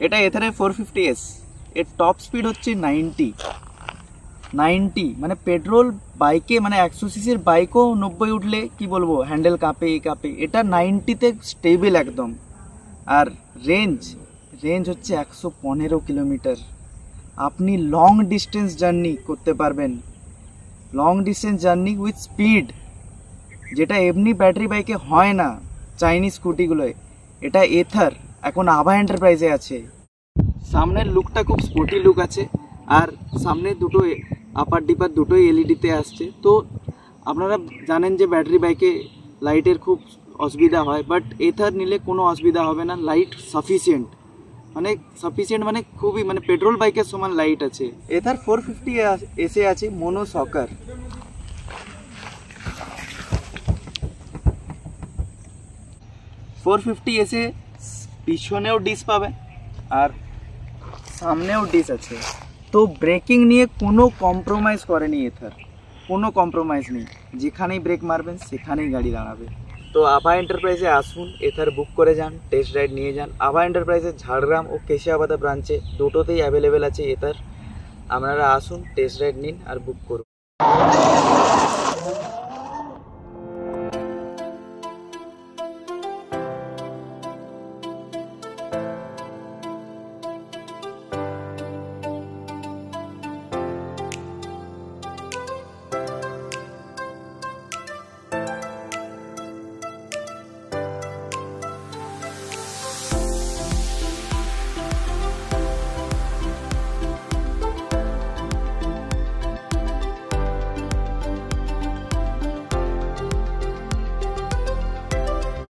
এটা এথারের 450S, এর top speed হচ্ছে 90, মানে পেট্রোল বাইকে মানে 100 সিসির বাইকও 90 উঠলে কি বলবো হ্যান্ডেল কাঁপে। এটা 90তে স্টেবল একদম। আর রেঞ্জ হচ্ছে 115 কিলোমিটার। আপনি লং ডিস্টেন্স জার্নি করতে পারবেন, long distance journey with speed, যেটা এমনি ব্যাটারি বাইকে হয় না চাইনিজ স্কুটিগুলোয়। এটা এথার এখন আভা এন্টারপ্রাইজে আছে। সামনের লুকটা খুব স্পোর্টি লুক আছে, আর সামনে দুটো আপার ডিপার দুটোই এলইডিতে আসছে। তো আপনারা জানেন যে ব্যাটারি বাইকে লাইটের খুব অসুবিধা হয়, বাট এথার নিলে কোনো অসুবিধা হবে না। লাইট সাফিসিয়েন্ট মানে খুবই মানে পেট্রোল বাইকের সমান লাইট আছে। এথার 450 আছে মোনো সকার। 450 পিছনেও ডিস পাবে আর সামনেও ডিস আছে। তো ব্রেকিং নিয়ে কোনো কম্প্রোমাইজ করেনি এথার, কোনো কম্প্রোমাইজ নেই। যেখানেই ব্রেক মারবেন সেখানেই গাড়ি দাঁড়াবে। তো আভা এন্টারপ্রাইজে আসুন, এথার বুক করে যান, টেস্ট রাইড নিয়ে যান। আভা এন্টারপ্রাইজের ঝাড়গ্রাম ও কেশিয়াবাদা ব্রাঞ্চে দুটোতেই অ্যাভেলেবেল আছে এথার। আপনারা আসুন, টেস্ট রাইড নিন আর বুক করুন।